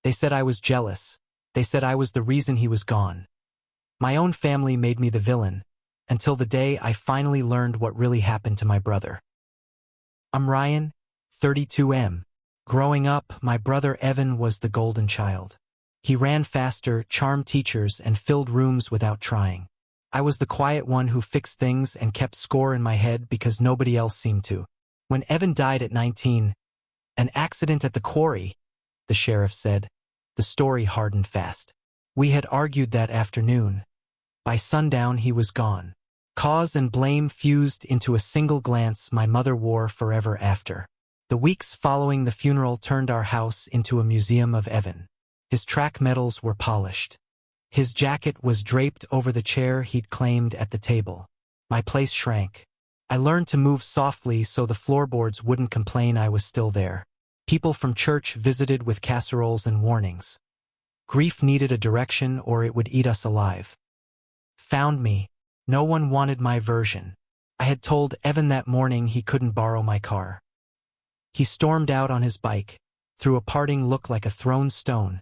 They said I was jealous. They said I was the reason he was gone. My own family made me the villain, until the day I finally learned what really happened to my brother. I'm Ryan, 32M. Growing up, my brother Evan was the golden child. He ran faster, charmed teachers, and filled rooms without trying. I was the quiet one who fixed things and kept score in my head because nobody else seemed to. When Evan died at 19, an accident at the quarry, the sheriff said, the story hardened fast. We had argued that afternoon. By sundown, he was gone. Cause and blame fused into a single glance my mother wore forever after. The weeks following the funeral turned our house into a museum of Evan. His track medals were polished. His jacket was draped over the chair he'd claimed at the table. My place shrank. I learned to move softly so the floorboards wouldn't complain I was still there. People from church visited with casseroles and warnings. Grief needed a direction or it would eat us alive. Found me. No one wanted my version. I had told Evan that morning he couldn't borrow my car. He stormed out on his bike, threw a parting look like a thrown stone,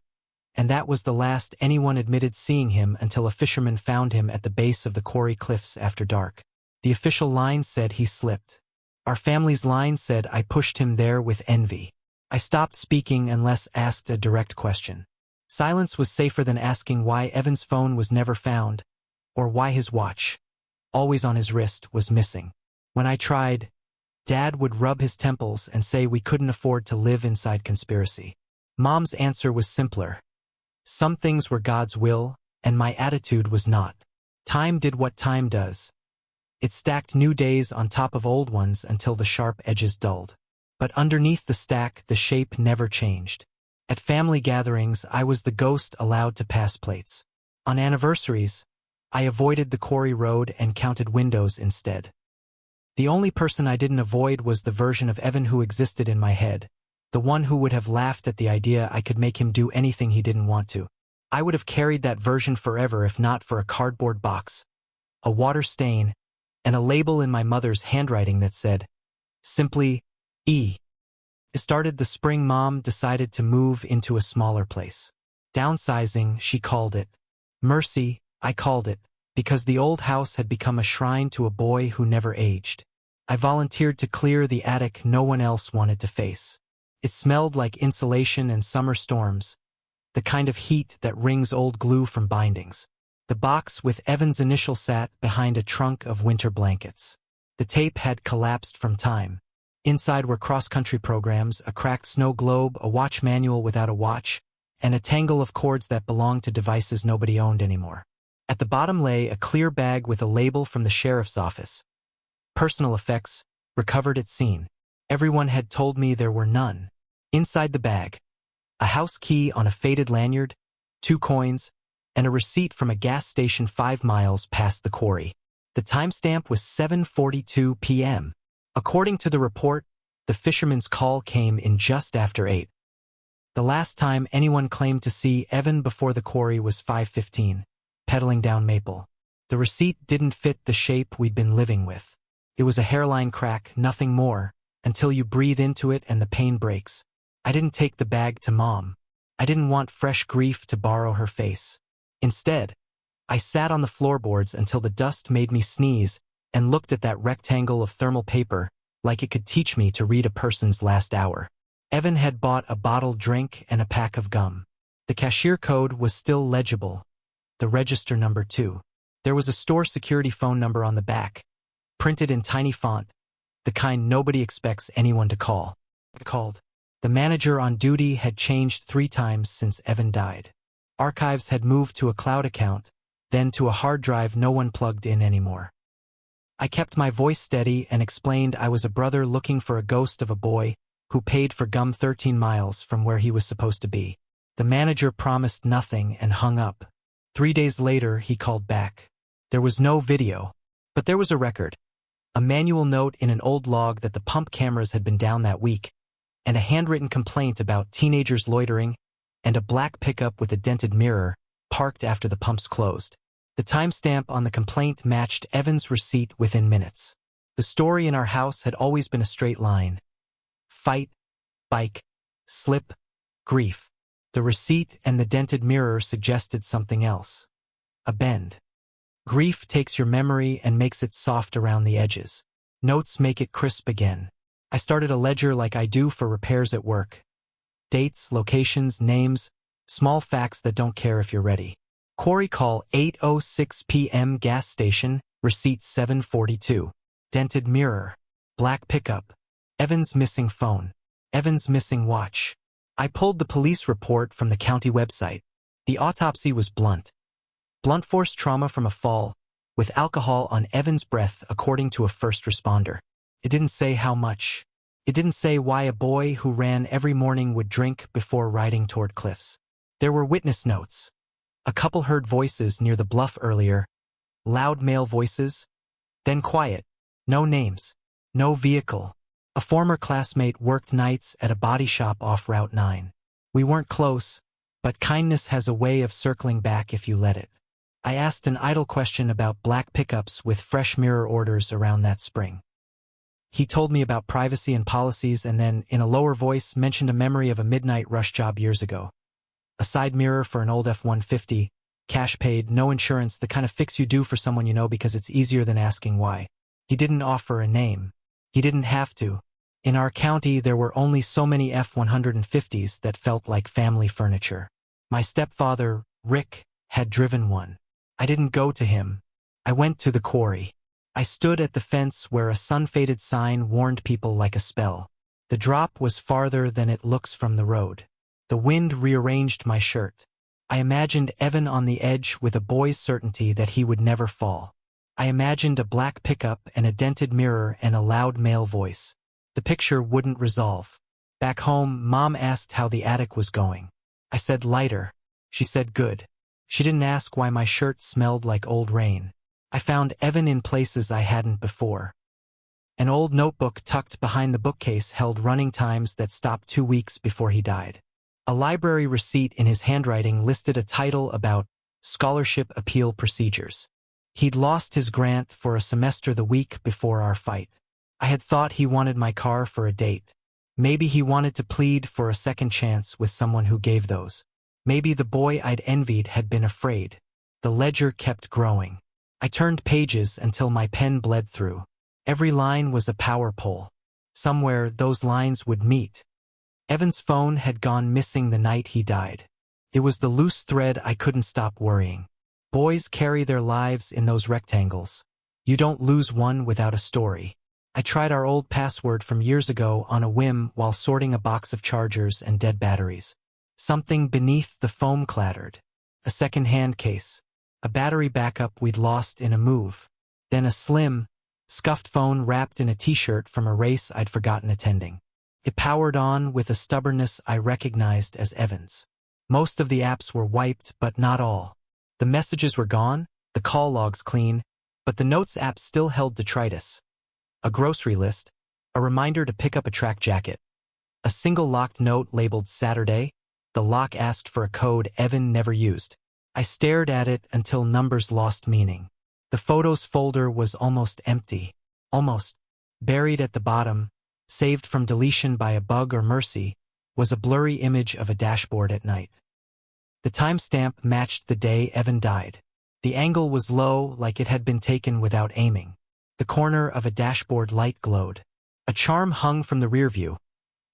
and that was the last anyone admitted seeing him until a fisherman found him at the base of the quarry cliffs after dark. The official line said he slipped. Our family's line said I pushed him there with envy. I stopped speaking unless asked a direct question. Silence was safer than asking why Evan's phone was never found, or why his watch, always on his wrist, was missing. When I tried, Dad would rub his temples and say we couldn't afford to live inside conspiracy. Mom's answer was simpler. Some things were God's will, and my attitude was not. Time did what time does. It stacked new days on top of old ones until the sharp edges dulled. But underneath the stack, the shape never changed. At family gatherings, I was the ghost allowed to pass plates. On anniversaries, I avoided the quarry road and counted windows instead. The only person I didn't avoid was the version of Evan who existed in my head, the one who would have laughed at the idea I could make him do anything he didn't want to. I would have carried that version forever if not for a cardboard box, a water stain, and a label in my mother's handwriting that said, simply, E. It started the spring Mom decided to move into a smaller place. Downsizing, she called it. Mercy, I called it, because the old house had become a shrine to a boy who never aged. I volunteered to clear the attic no one else wanted to face. It smelled like insulation and summer storms, the kind of heat that wrings old glue from bindings. The box with Evan's initial sat behind a trunk of winter blankets. The tape had collapsed from time. Inside were cross-country programs, a cracked snow globe, a watch manual without a watch, and a tangle of cords that belonged to devices nobody owned anymore. At the bottom lay a clear bag with a label from the sheriff's office. Personal effects, recovered at scene. Everyone had told me there were none. Inside the bag, a house key on a faded lanyard, 2 coins, and a receipt from a gas station 5 miles past the quarry. The timestamp was 7:42 p.m. According to the report, the fisherman's call came in just after 8. The last time anyone claimed to see Evan before the quarry was 5:15, pedaling down Maple. The receipt didn't fit the shape we'd been living with. It was a hairline crack, nothing more, until you breathe into it and the pain breaks. I didn't take the bag to Mom. I didn't want fresh grief to borrow her face. Instead, I sat on the floorboards until the dust made me sneeze and looked at that rectangle of thermal paper like it could teach me to read a person's last hour. Evan had bought a bottled drink and a pack of gum. The cashier code was still legible, the register number too. There was a store security phone number on the back, printed in tiny font, the kind nobody expects anyone to call. I called. The manager on duty had changed 3 times since Evan died. Archives had moved to a cloud account, then to a hard drive no one plugged in anymore. I kept my voice steady and explained I was a brother looking for a ghost of a boy who paid for gum 13 miles from where he was supposed to be. The manager promised nothing and hung up. 3 days later, he called back. There was no video, but there was a record. A manual note in an old log that the pump cameras had been down that week, and a handwritten complaint about teenagers loitering, and a black pickup with a dented mirror parked after the pumps closed. The timestamp on the complaint matched Evan's receipt within minutes. The story in our house had always been a straight line. Fight, bike, slip, grief. The receipt and the dented mirror suggested something else. A bend. Grief takes your memory and makes it soft around the edges. Notes make it crisp again. I started a ledger like I do for repairs at work. Dates, locations, names, small facts that don't care if you're ready. Quarry call 8:06 p.m. gas station, receipt 742. Dented mirror. Black pickup. Evan's missing phone. Evan's missing watch. I pulled the police report from the county website. The autopsy was blunt. Blunt force trauma from a fall, with alcohol on Evan's breath according to a first responder. It didn't say how much. It didn't say why a boy who ran every morning would drink before riding toward cliffs. There were witness notes. A couple heard voices near the bluff earlier. Loud male voices. Then quiet. No names. No vehicle. A former classmate worked nights at a body shop off Route 9. We weren't close, but kindness has a way of circling back if you let it. I asked an idle question about black pickups with fresh mirror orders around that spring. He told me about privacy and policies and then, in a lower voice, mentioned a memory of a midnight rush job years ago. A side mirror for an old F-150, cash paid, no insurance, the kind of fix you do for someone you know because it's easier than asking why. He didn't offer a name. He didn't have to. In our county, there were only so many F-150s that felt like family furniture. My stepfather, Rick, had driven one. I didn't go to him. I went to the quarry. I stood at the fence where a sun-faded sign warned people like a spell. The drop was farther than it looks from the road. The wind rearranged my shirt. I imagined Evan on the edge with a boy's certainty that he would never fall. I imagined a black pickup and a dented mirror and a loud male voice. The picture wouldn't resolve. Back home, Mom asked how the attic was going. I said lighter. She said good. She didn't ask why my shirt smelled like old rain. I found Evan in places I hadn't before. An old notebook tucked behind the bookcase held running times that stopped 2 weeks before he died. A library receipt in his handwriting listed a title about scholarship appeal procedures. He'd lost his grant for a semester the week before our fight. I had thought he wanted my car for a date. Maybe he wanted to plead for a second chance with someone who gave those. Maybe the boy I'd envied had been afraid. The ledger kept growing. I turned pages until my pen bled through. Every line was a power pole. Somewhere those lines would meet. Evan's phone had gone missing the night he died. It was the loose thread I couldn't stop worrying. Boys carry their lives in those rectangles. You don't lose one without a story. I tried our old password from years ago on a whim while sorting a box of chargers and dead batteries. Something beneath the foam clattered. A second-hand case. A battery backup we'd lost in a move. Then a slim, scuffed phone wrapped in a t-shirt from a race I'd forgotten attending. It powered on with a stubbornness I recognized as Evan's. Most of the apps were wiped, but not all. The messages were gone, the call logs clean, but the Notes app still held detritus. A grocery list, a reminder to pick up a track jacket. A single locked note labeled Saturday. The lock asked for a code Evan never used. I stared at it until numbers lost meaning. The photos folder was almost empty. Almost. Buried at the bottom, saved from deletion by a bug or mercy, was a blurry image of a dashboard at night. The timestamp matched the day Evan died. The angle was low, like it had been taken without aiming. The corner of a dashboard light glowed. A charm hung from the rear view.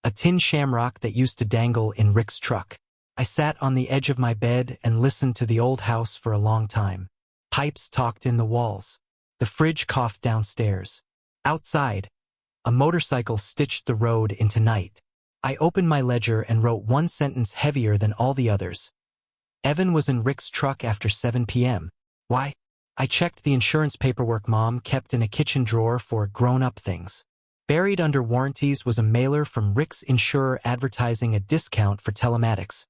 A tin shamrock that used to dangle in Rick's truck. I sat on the edge of my bed and listened to the old house for a long time. Pipes talked in the walls. The fridge coughed downstairs. Outside, a motorcycle stitched the road into night. I opened my ledger and wrote one sentence heavier than all the others. Evan was in Rick's truck after 7 p.m. Why? I checked the insurance paperwork Mom kept in a kitchen drawer for grown-up things. Buried under warranties was a mailer from Rick's insurer advertising a discount for telematics.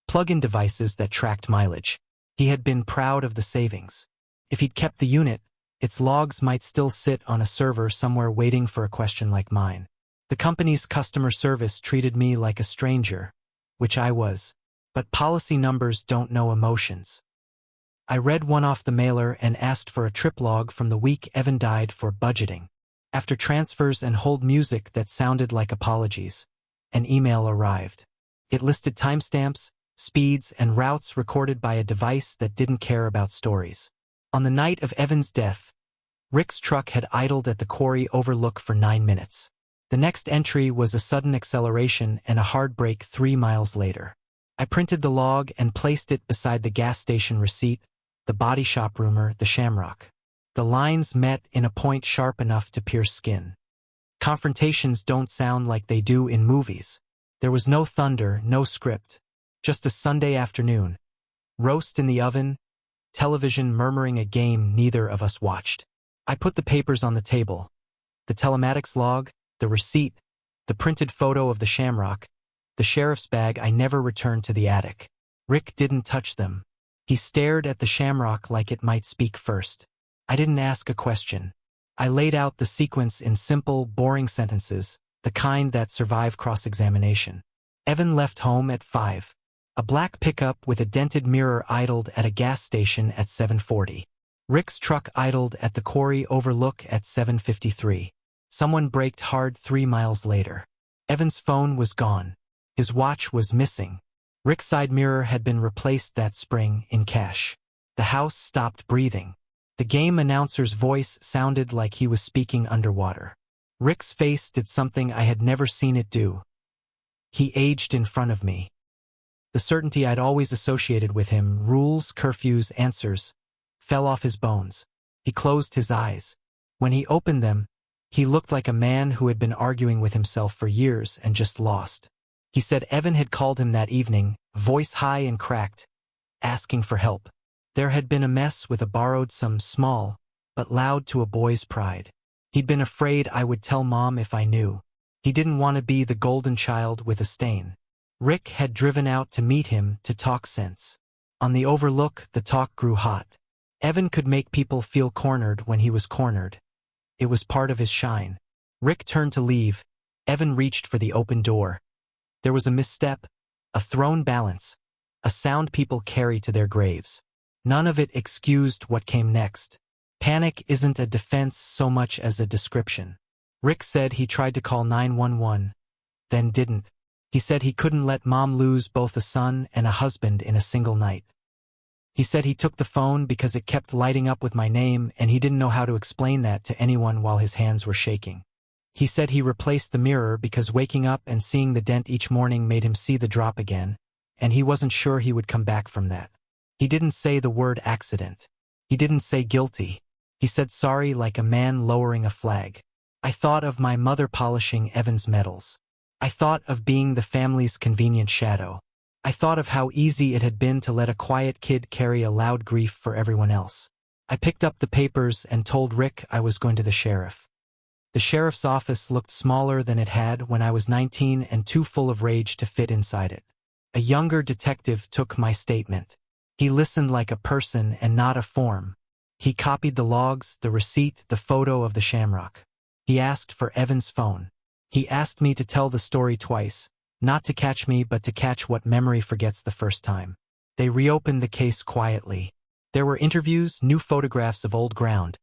Plug-in devices that tracked mileage. He had been proud of the savings. If he'd kept the unit, its logs might still sit on a server somewhere waiting for a question like mine. The company's customer service treated me like a stranger, which I was. But policy numbers don't know emotions. I read one off the mailer and asked for a trip log from the week Evan died for budgeting. After transfers and hold music that sounded like apologies, an email arrived. It listed timestamps, speeds, and routes recorded by a device that didn't care about stories. On the night of Evan's death, Rick's truck had idled at the quarry overlook for 9 minutes. The next entry was a sudden acceleration and a hard brake 3 miles later. I printed the log and placed it beside the gas station receipt, the body shop rumor, the Shamrock. The lines met in a point sharp enough to pierce skin. Confrontations don't sound like they do in movies. There was no thunder, no script. Just a Sunday afternoon. Roast in the oven, television murmuring a game neither of us watched. I put the papers on the table. The telematics log, the receipt, the printed photo of the Shamrock, the sheriff's bag. I never returned to the attic. Rick didn't touch them. He stared at the Shamrock like it might speak first. I didn't ask a question. I laid out the sequence in simple, boring sentences, the kind that survive cross-examination. Evan left home at 5. A black pickup with a dented mirror idled at a gas station at 7:40. Rick's truck idled at the quarry overlook at 7:53. Someone braked hard 3 miles later. Evan's phone was gone. His watch was missing. Rick's side mirror had been replaced that spring in cash. The house stopped breathing. The game announcer's voice sounded like he was speaking underwater. Rick's face did something I had never seen it do. He aged in front of me. The certainty I'd always associated with him, rules, curfews, answers, fell off his bones. He closed his eyes. When he opened them, he looked like a man who had been arguing with himself for years and just lost. He said Evan had called him that evening, voice high and cracked, asking for help. There had been a mess with a borrowed sum, small, but loud to a boy's pride. He'd been afraid I would tell Mom if I knew. He didn't want to be the golden child with a stain. Rick had driven out to meet him to talk sense. On the overlook, the talk grew hot. Evan could make people feel cornered when he was cornered. It was part of his shine. Rick turned to leave. Evan reached for the open door. There was a misstep, a thrown balance, a sound people carry to their graves. None of it excused what came next. Panic isn't a defense so much as a description. Rick said he tried to call 911, then didn't. He said he couldn't let Mom lose both a son and a husband in a single night. He said he took the phone because it kept lighting up with my name and he didn't know how to explain that to anyone while his hands were shaking. He said he replaced the mirror because waking up and seeing the dent each morning made him see the drop again, and he wasn't sure he would come back from that. He didn't say the word accident. He didn't say guilty. He said sorry like a man lowering a flag. I thought of my mother polishing Evan's medals. I thought of being the family's convenient shadow. I thought of how easy it had been to let a quiet kid carry a loud grief for everyone else. I picked up the papers and told Rick I was going to the sheriff. The sheriff's office looked smaller than it had when I was 19 and too full of rage to fit inside it. A younger detective took my statement. He listened like a person and not a form. He copied the logs, the receipt, the photo of the Shamrock. He asked for Evan's phone. He asked me to tell the story twice, not to catch me but to catch what memory forgets the first time. They reopened the case quietly. There were interviews, new photographs of old ground,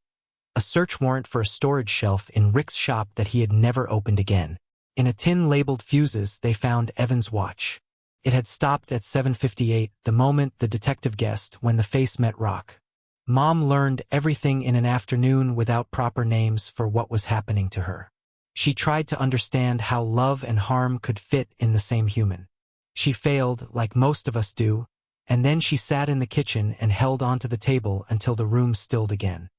a search warrant for a storage shelf in Rick's shop that he had never opened again. In a tin labeled fuses, they found Evan's watch. It had stopped at 7:58, the moment the detective guessed when the face met rock. Mom learned everything in an afternoon without proper names for what was happening to her. She tried to understand how love and harm could fit in the same human. She failed, like most of us do, and then she sat in the kitchen and held onto the table until the room stilled again.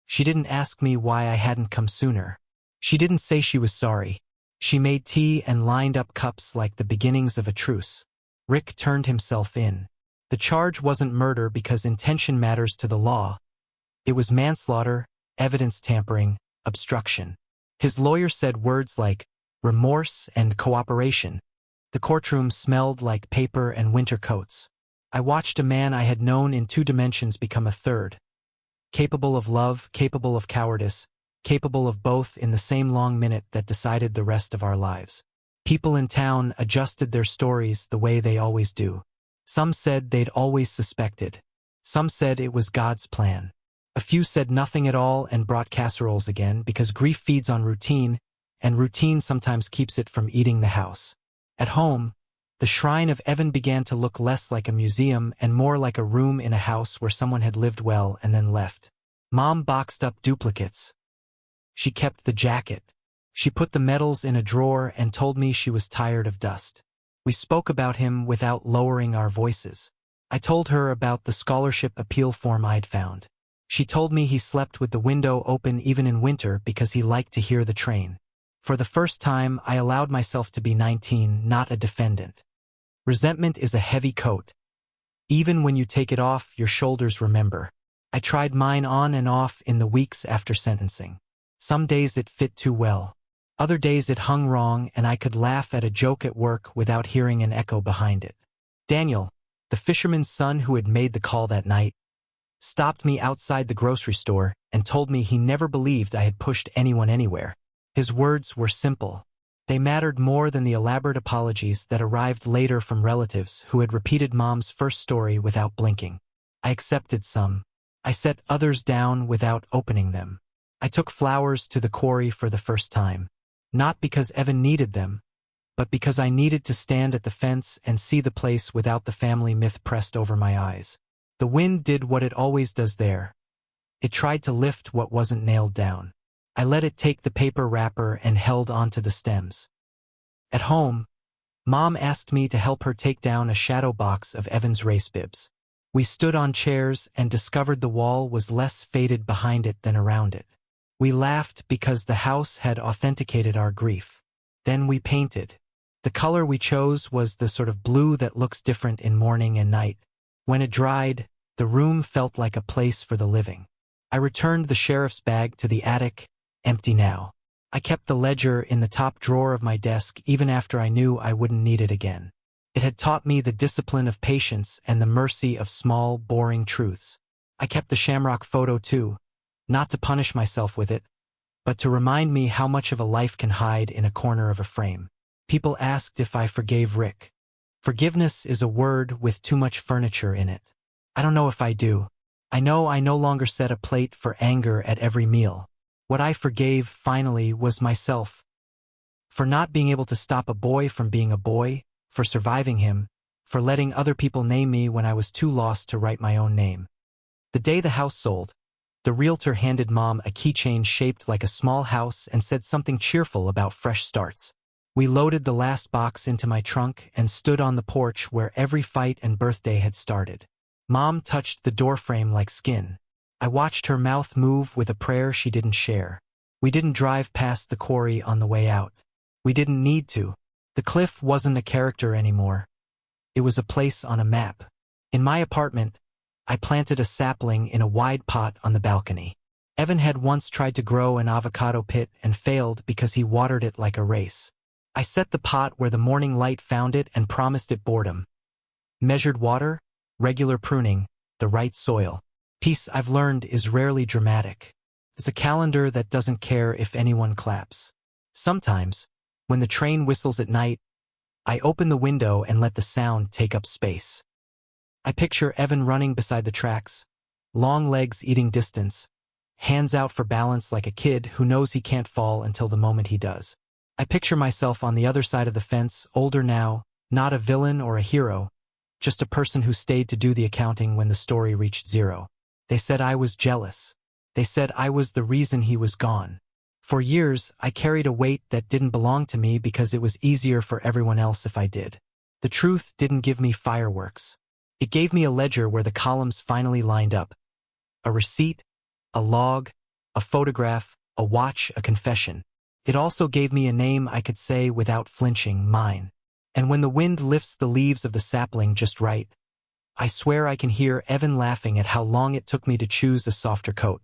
She didn't ask me why I hadn't come sooner. She didn't say she was sorry. She made tea and lined up cups like the beginnings of a truce. Rick turned himself in. The charge wasn't murder because intention matters to the law. It was manslaughter, evidence tampering, obstruction. His lawyer said words like remorse and cooperation. The courtroom smelled like paper and winter coats. I watched a man I had known in 2 dimensions become a third. Capable of love, capable of cowardice, capable of both in the same long minute that decided the rest of our lives. People in town adjusted their stories the way they always do. Some said they'd always suspected. Some said it was God's plan. A few said nothing at all and brought casseroles again because grief feeds on routine, and routine sometimes keeps it from eating the house. At home, The shrine of Evan began to look less like a museum and more like a room in a house where someone had lived well and then left. Mom boxed up duplicates. She kept the jacket. She put the medals in a drawer and told me she was tired of dust. We spoke about him without lowering our voices. I told her about the scholarship appeal form I'd found. She told me he slept with the window open even in winter because he liked to hear the train. For the first time, I allowed myself to be 19, not a defendant. Resentment is a heavy coat. Even when you take it off, your shoulders remember. I tried mine on and off in the weeks after sentencing. Some days it fit too well. Other days it hung wrong and I could laugh at a joke at work without hearing an echo behind it. Daniel, the fisherman's son who had made the call that night, stopped me outside the grocery store and told me he never believed I had pushed anyone anywhere. His words were simple. They mattered more than the elaborate apologies that arrived later from relatives who had repeated Mom's first story without blinking. I accepted some. I set others down without opening them. I took flowers to the quarry for the first time. Not because Evan needed them, but because I needed to stand at the fence and see the place without the family myth pressed over my eyes. The wind did what it always does there. It tried to lift what wasn't nailed down. I let it take the paper wrapper and held onto the stems. At home, Mom asked me to help her take down a shadow box of Evan's race bibs. We stood on chairs and discovered the wall was less faded behind it than around it. We laughed because the house had authenticated our grief. Then we painted. The color we chose was the sort of blue that looks different in morning and night. When it dried, the room felt like a place for the living. I returned the sheriff's bag to the attic, empty now. I kept the ledger in the top drawer of my desk even after I knew I wouldn't need it again. It had taught me the discipline of patience and the mercy of small, boring truths. I kept the shamrock photo too, not to punish myself with it, but to remind me how much of a life can hide in a corner of a frame. People asked if I forgave Rick. Forgiveness is a word with too much furniture in it. I don't know if I do. I know I no longer set a plate for anger at every meal. What I forgave, finally, was myself. For not being able to stop a boy from being a boy, for surviving him, for letting other people name me when I was too lost to write my own name. The day the house sold, the realtor handed Mom a keychain shaped like a small house and said something cheerful about fresh starts. We loaded the last box into my trunk and stood on the porch where every fight and birthday had started. Mom touched the doorframe like skin. I watched her mouth move with a prayer she didn't share. We didn't drive past the quarry on the way out. We didn't need to. The cliff wasn't a character anymore. It was a place on a map. In my apartment, I planted a sapling in a wide pot on the balcony. Evan had once tried to grow an avocado pit and failed because he watered it like a race. I set the pot where the morning light found it and promised it boredom. Measured water, regular pruning, the right soil. Peace, I've learned, is rarely dramatic. It's a calendar that doesn't care if anyone claps. Sometimes, when the train whistles at night, I open the window and let the sound take up space. I picture Evan running beside the tracks, long legs eating distance, hands out for balance like a kid who knows he can't fall until the moment he does. I picture myself on the other side of the fence, older now, not a villain or a hero, just a person who stayed to do the accounting when the story reached zero. They said I was jealous. They said I was the reason he was gone. For years, I carried a weight that didn't belong to me because it was easier for everyone else if I did. The truth didn't give me fireworks. It gave me a ledger where the columns finally lined up. A receipt, a log, a photograph, a watch, a confession. It also gave me a name I could say without flinching, mine. And when the wind lifts the leaves of the sapling just right, I swear I can hear Evan laughing at how long it took me to choose a softer coat.